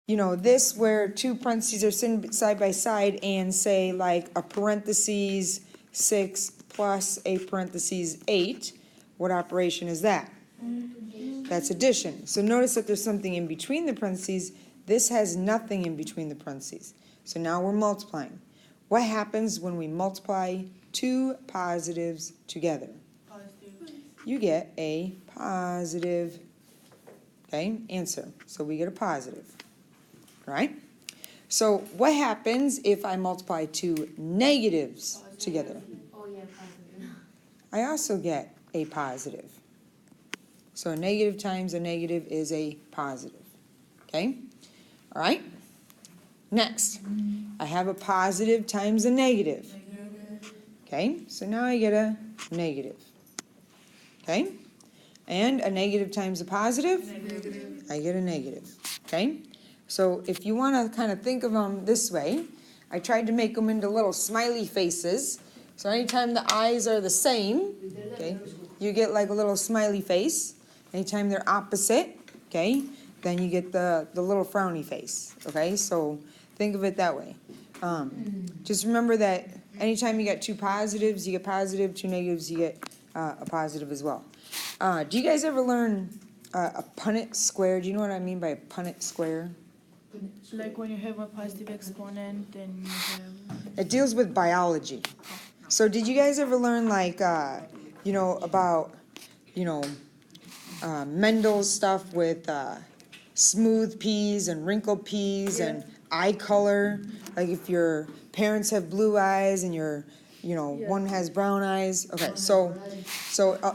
this where two parentheses are side by side and say like a parentheses 6 plus a parentheses 8, what operation is that? That's addition. So notice that there's something in between the parentheses. This has nothing in between the parentheses. So now we're multiplying. What happens when we multiply two positives together? Positive. You get a positive, okay, answer. So we get a positive, right? So what happens if I multiply two negatives together? Oh, yeah, positive. I also get a positive. So a negative times a negative is a positive, okay? All right? Next, I have a positive times a negative. Okay, so now I get a negative. Okay? And a negative times a positive? Negative. I get a negative. Okay? So if you want to kind of think of them this way, I tried to make them into little smiley faces. So anytime the eyes are the same, okay, you get like a little smiley face. Anytime they're opposite, okay, then you get the little frowny face. Okay, so think of it that way. Just remember that anytime you get two positives, you get positive, two negatives, you get a positive as well. Do you guys ever learn a Punnett square? Do you know what I mean by a Punnett square? Like when you have a positive exponent and you have... It deals with biology. So did you guys ever learn like, about, Mendel's stuff with smooth peas and wrinkled peas and eye color? Like if your parents have blue eyes and one has brown eyes. Okay, so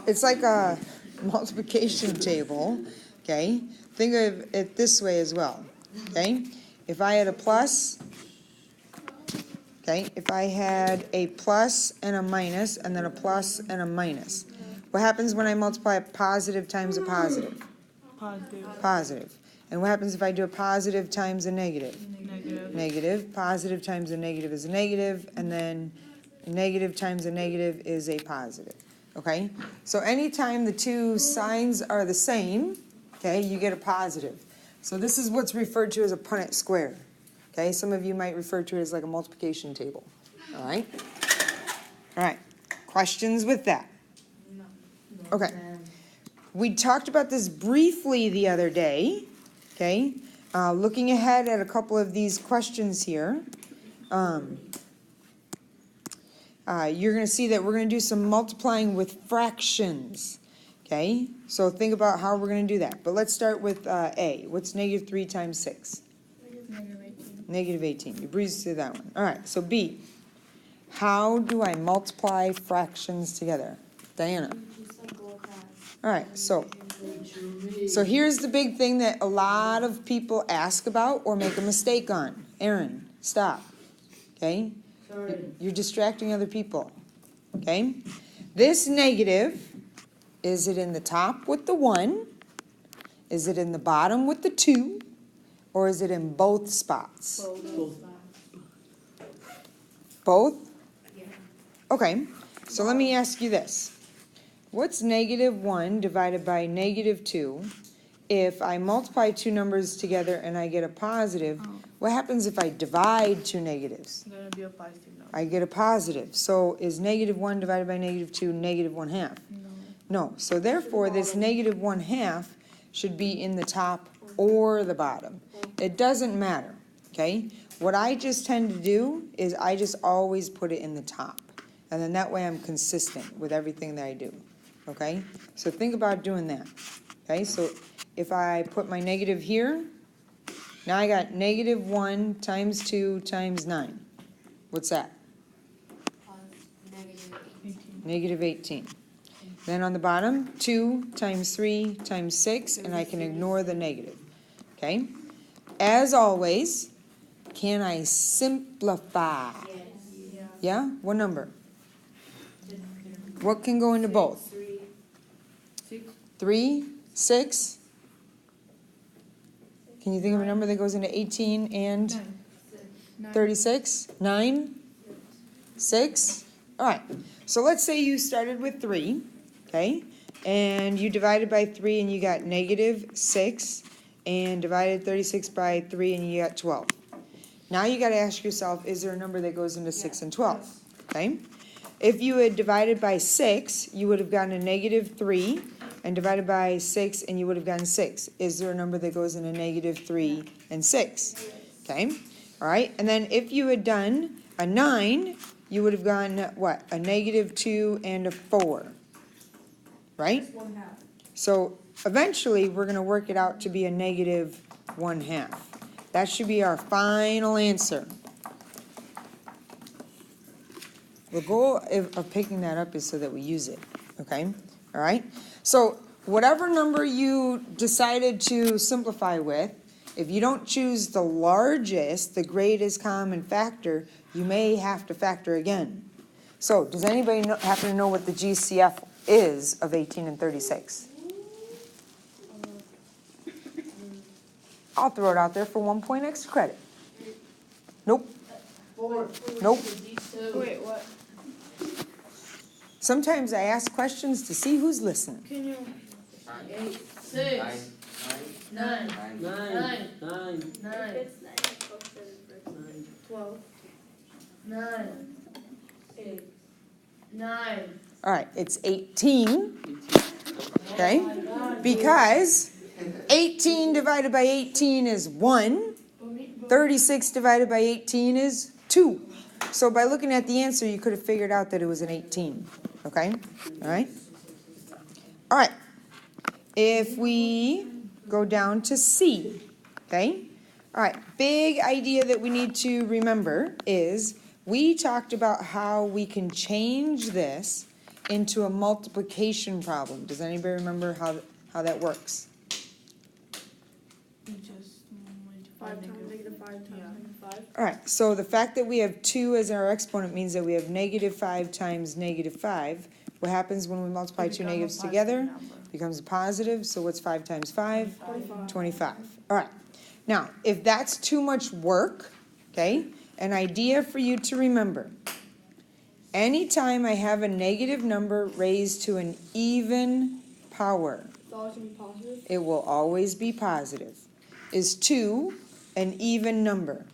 it's like a multiplication table, okay? Think of it this way as well, okay? If I had a plus, okay, if I had a plus and a minus and then a plus and a minus, what happens when I multiply a positive times a positive? Positive. Positive. And what happens if I do a positive times a negative? Negative. Negative. Positive times a negative is a negative, and then negative times a negative is a positive. Okay? So anytime the two signs are the same, okay, you get a positive. So this is what's referred to as a Punnett square. Okay? Some of you might refer to it as like a multiplication table. All right? All right. Questions with that? No. Okay. We talked about this briefly the other day. Okay? Looking ahead at a couple of these questions here. You're going to see that we're going to do some multiplying with fractions. Okay? So think about how we're going to do that. But let's start with A. What's negative 3 times 6? Negative 18. Negative 18. You breezed through that one. All right. So B. How do I multiply fractions together? Diana. All right. So here's the big thing that a lot of people ask about or make a mistake on. Aaron, stop. Okay? You're distracting other people. Okay? This negative, is it in the top with the 1? Is it in the bottom with the 2? Or is it in both spots? Both? Yeah. Okay. So let me ask you this. What's negative 1 divided by negative 2? If I multiply two numbers together and I get a positive, what happens if I divide two negatives? It's going to be a positive number. I get a positive. So is negative 1 divided by negative 2 negative 1/2? No. So therefore, this negative 1/2 should be in the top or the bottom. It doesn't matter, okay? What I just tend to do is I just always put it in the top. And then that way I'm consistent with everything that I do, okay? So think about doing that, okay? So if I put my negative here, now I got negative 1 times 2 times 9. What's that? Negative 18. Negative 18. Then on the bottom, 2 times 3 times 6, and I can ignore the negative. Okay? As always, can I simplify? Yes. Yeah? What number? What can go into both? 3. 6. 3, 6. Can you think of a number that goes into 18 and 36? 9? 6? All right. So let's say you started with 3, okay? And you divided by 3 and you got negative 6. and divided 36 by 3, and you got 12. Now you gotta ask yourself, is there a number that goes into 6 and 12? Okay? If you had divided by 6, you would have gotten a negative 3, and divided by 6, and you would have gotten 6. Is there a number that goes into negative 3 and 6? Okay? All right, and then if you had done a 9, you would have gotten, what? A negative 2 and a 4. Right? So eventually, we're going to work it out to be a negative 1/2. That should be our final answer. The goal of picking that up is so that we use it, okay? All right? So whatever number you decided to simplify with, if you don't choose the largest, the greatest common factor, you may have to factor again. So does anybody happen to know what the GCF is of 18 and 36? I'll throw it out there for 1 point extra credit. Nope. 4. Nope. Wait, what? Sometimes I ask questions to see who's listening. Can you? 8. 6. 9. 9. 12. 9. 8. 9. All right, it's 18, okay? Because 18 divided by 18 is 1. 36 divided by 18 is 2. So by looking at the answer, you could have figured out that it was an 18, okay? All right? All right. If we go down to C, okay? All right, big idea that we need to remember is we talked about how we can change this into a multiplication problem. Does anybody remember how that works? You just 5 times negative 5 times negative 5. All right, so the fact that we have 2 as our exponent means that we have negative 5 times negative 5. What happens when we multiply two negatives together? Becomes a positive, so what's 5 times 5? 25. All right, now, if that's too much work, okay, an idea for you to remember. Anytime I have a negative number raised to an even power, It's always going to be positive. it will always be positive. Is 2 an even number?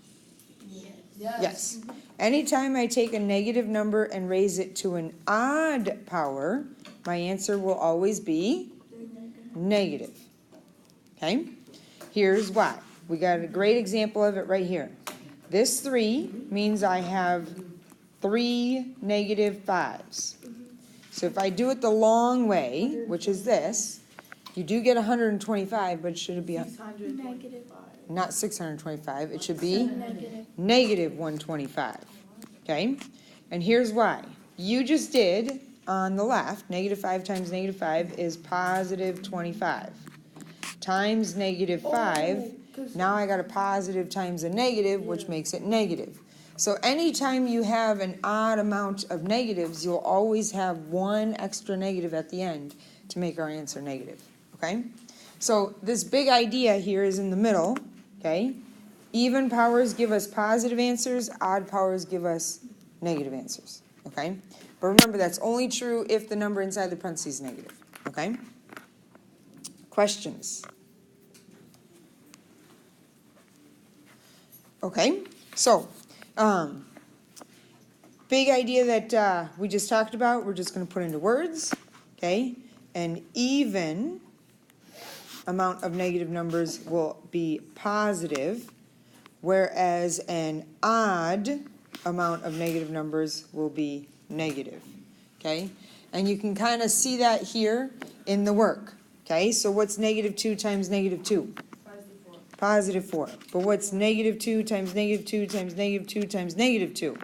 Yes. Anytime I take a negative number and raise it to an odd power, my answer will always be negative. Okay? Here's why. We got a great example of it right here. This 3 means I have 3 negative 5s. So if I do it the long way, which is this, you do get 125, but should it be not 625? It should be negative 125. Okay? And here's why. You just did, on the left, negative 5 times negative 5 is positive 25. Times negative 5, now I got a positive times a negative, which makes it negative. So anytime you have an odd amount of negatives, you'll always have one extra negative at the end to make our answer negative. Okay? So this big idea here is in the middle. Okay? Even powers give us positive answers, odd powers give us negative answers. Okay? But remember, that's only true if the number inside the parentheses is negative. Okay? Questions? Okay, so big idea that we just talked about, we're just going to put into words. Okay, an even amount of negative numbers will be positive, whereas an odd amount of negative numbers will be negative. Okay, and you can kind of see that here in the work. Okay, so what's negative 2 times negative 2? Positive 4. But what's negative 2 times negative 2 times negative 2 times negative 2?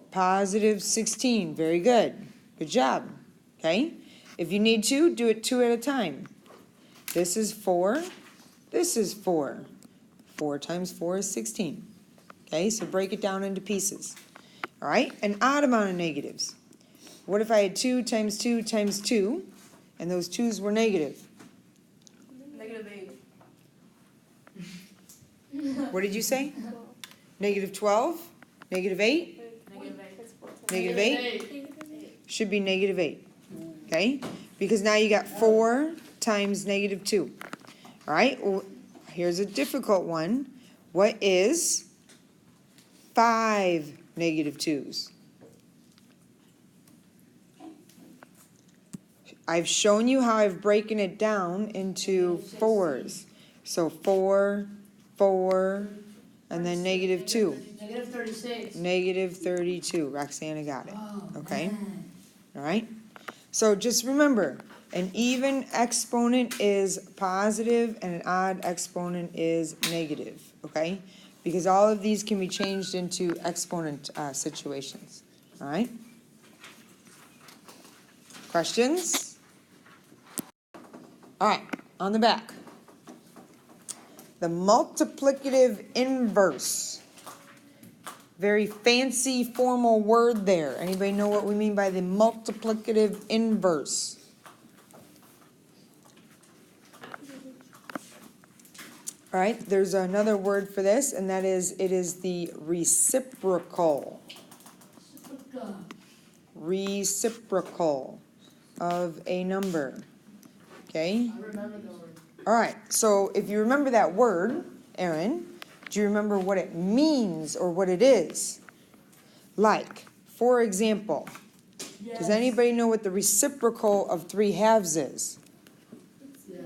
Positive 16. Very good. Good job. Okay? If you need to, do it 2 at a time. This is 4. This is 4. 4 times 4 is 16. Okay, so break it down into pieces. All right? An odd amount of negatives. What if I had 2 times 2 times 2, and those 2's were negative? Negative 8. What did you say? Negative 12? Negative 8? Negative 8. Negative 8? Should be negative 8. Okay? Because now you got 4 times negative 2. All right, well, here's a difficult one. What is 5 negative 2's? I've shown you how I've broken it down into 4s. So 4, 4, and then negative 2. Negative 36. Negative 32. Roxana got it. Oh, Okay? man. All right? So just remember, an even exponent is positive and an odd exponent is negative. Okay? Because all of these can be changed into exponent situations. All right? Questions? All right, on the back. The multiplicative inverse. Very fancy formal word there. Anybody know what we mean by the multiplicative inverse? All right, there's another word for this, and that is, it is the reciprocal. Reciprocal of a number. Okay? I remember the word. All right, so if you remember that word, Aaron, do you remember what it means or what it is? Like, for example, does anybody know what the reciprocal of 3/2 is? Yes.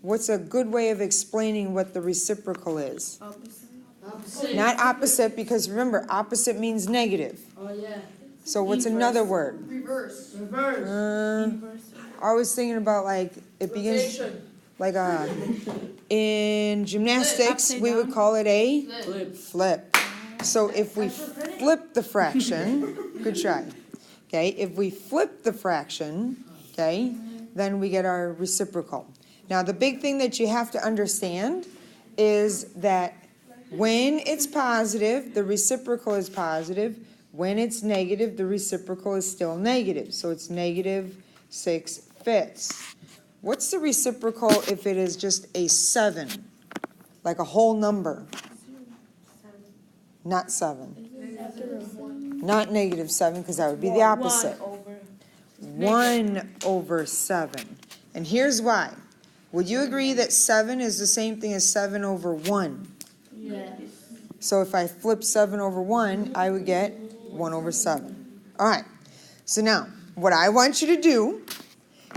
What's a good way of explaining what the reciprocal is? Opposite. Not opposite, because remember, opposite means negative. Oh, yeah. So what's another word? Reverse. Reverse. I was thinking about like, it begins Rotation. like in gymnastics, Upside we would down. call it a Flip. flip. So if we flip the fraction, good try. Okay, if we flip the fraction, okay, then we get our reciprocal. Now, the big thing that you have to understand is that when it's positive, the reciprocal is positive. When it's negative, the reciprocal is still negative. So it's negative 6/5. What's the reciprocal if it is just a 7? Like a whole number? Not 7. Not negative 7, because that would be the opposite. 1/7. And here's why. Would you agree that 7 is the same thing as 7/1? Yes. So if I flip 7/1, I would get 1/7. All right. So now, what I want you to do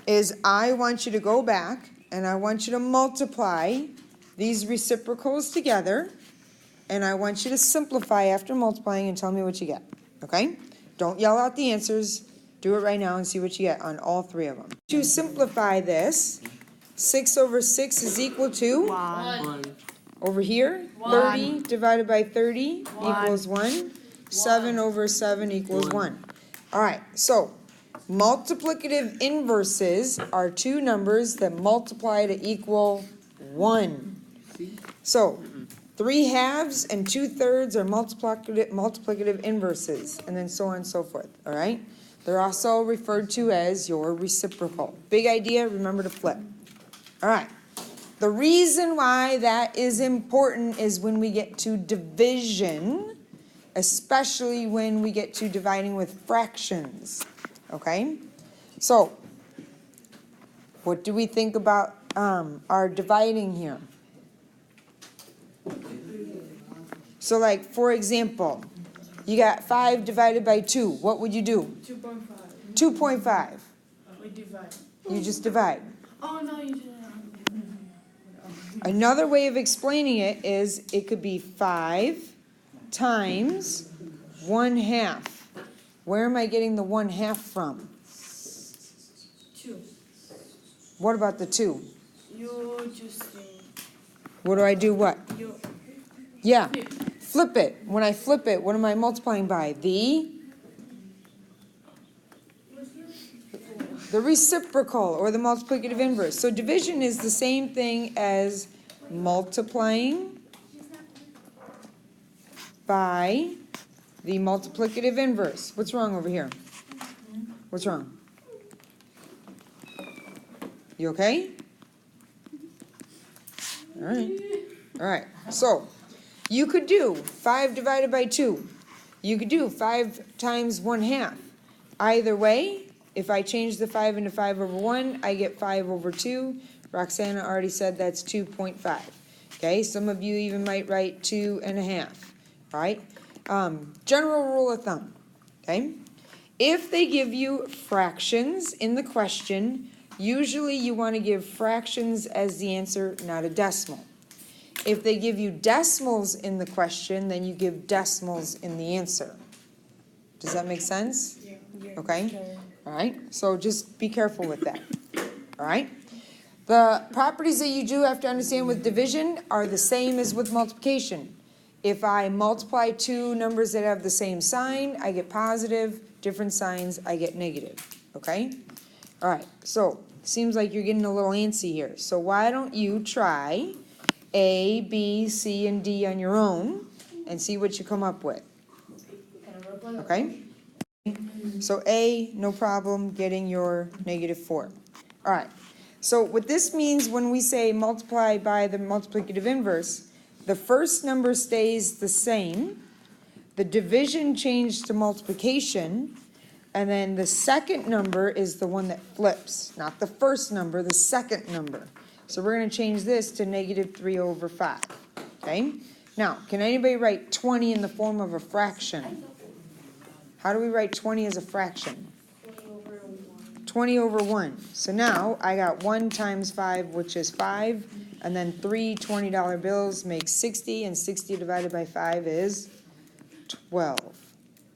is I want you to go back and I want you to multiply these reciprocals together, and I want you to simplify after multiplying and tell me what you get. Okay? Don't yell out the answers. Do it right now and see what you get on all 3 of them. To simplify this, 6/6 is equal to, One. over here, 30 divided by 30 equals 1. 7/7 equals 1. All right, so multiplicative inverses are 2 numbers that multiply to equal 1. So 3/2 and 2/3 are multiplicative inverses, and then so on and so forth, all right? They're also referred to as your reciprocal. Big idea, remember to flip. All right. The reason why that is important is when we get to division, especially when we get to dividing with fractions, okay? So, what do we think about our dividing here? So like, for example, you got 5 divided by 2. What would you do? 2.5. 2.5. We divide. You just divide. Oh, no, you didn't. Another way of explaining it is it could be 5 times 1/2. Where am I getting the 1/2 from? 2. What about the 2? You just What do I do? What? you Yeah, flip it. When I flip it, what am I multiplying by? The reciprocal or the multiplicative inverse. So division is the same thing as multiplying by the multiplicative inverse. What's wrong over here? What's wrong? You okay? All right. All right. So you could do 5 divided by 2. You could do 5 times 1/2. Either way, If I change the 5 into 5 over 1, I get 5 over 2. Roxana already said that's 2.5. Okay, some of you even might write 2.5. All right, general rule of thumb. Okay, if they give you fractions in the question, usually you want to give fractions as the answer, not a decimal. If they give you decimals in the question, then you give decimals in the answer. Does that make sense? Okay, all right, so just be careful with that. All right, the properties that you do have to understand with division are the same as with multiplication. If I multiply two numbers that have the same sign, I get positive. Different signs, I get negative. Okay? All right, so seems like you're getting a little antsy here. So why don't you try A, B, C, and D on your own and see what you come up with. Okay? So A, no problem getting your -4. All right, so what this means when we say multiply by the multiplicative inverse, the first number stays the same, the division changed to multiplication, and then the second number is the one that flips, not the first number, the second number. So we're going to change this to -3/5, okay? Now, can anybody write 20 in the form of a fraction? How do we write 20 as a fraction? 20 over 1. So now I got 1 times 5, which is 5, and then 3 $20 bills make 60, and 60 divided by 5 is 12.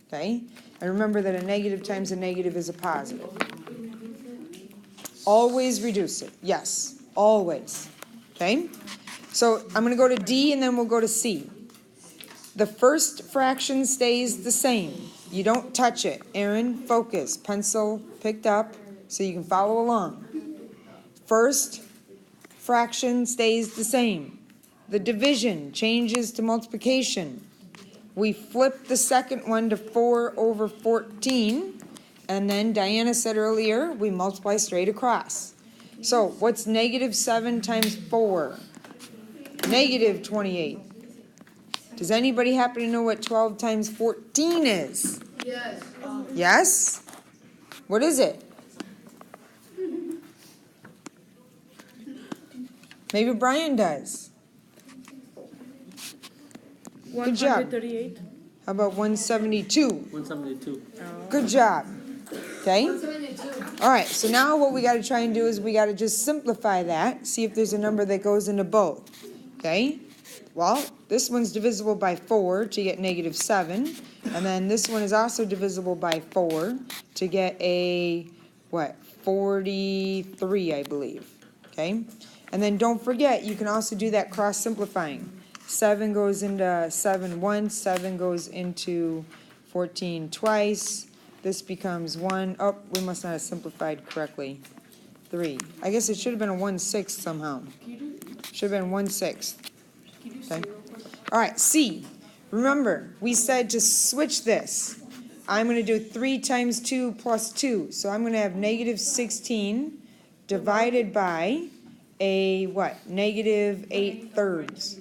Okay? And remember that a negative times a negative is a positive. Always reduce it. Yes, always. Okay? So I'm going to go to D and then we'll go to C. The first fraction stays the same. You don't touch it. Aaron, focus. Pencil picked up so you can follow along. First fraction stays the same. The division changes to multiplication. We flip the second one to 4 over 14. And then Diana said earlier, we multiply straight across. So what's -7 times 4? -28. Does anybody happen to know what 12 times 14 is? Yes. Yes? What is it? Maybe Brian does. Good job. 138. How about 172? 172. Good job. Okay? 172. All right, so now what we got to try and do is we got to just simplify that, see if there's a number that goes into both. Okay? Well, this one's divisible by 4 to get -7, and then this one is also divisible by 4 to get a, 43, I believe. Okay? And then don't forget, you can also do that cross-simplifying. 7 goes into 7 once, 7 goes into 14 twice. This becomes 1. Oh, we must not have simplified correctly. 3. I guess it should have been a 1/6 somehow. Should have been 1/6. Okay. All right, C. Remember, we said to switch this. I'm going to do 3 times 2 plus 2. So I'm going to have -16 divided by a what? -8/3,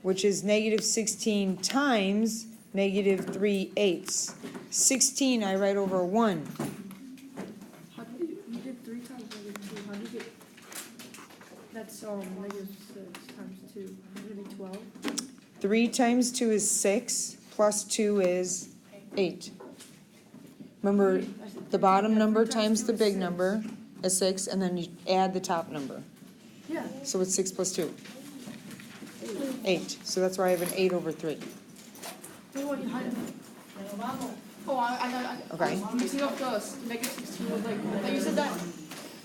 which is -16 times -3/8. 16 I write over 1. How did you did 3 times -2? How do you get? That's -6 times 2. It'd be 12. 3 times 2 is 6, plus 2 is 8. Remember, the bottom number times the big number is 6, and then you add the top number. Yeah. So it's 6 plus 2. 8. So that's why I have an 8 over 3. Wait, what? Oh, I Okay. I'm mixing up the -16 with like you said that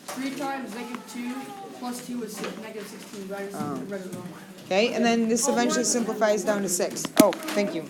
3 times -2 plus 2 is -16. Right? Oh. Read it wrong. Okay, and then this eventually simplifies down to 6. Oh, thank you.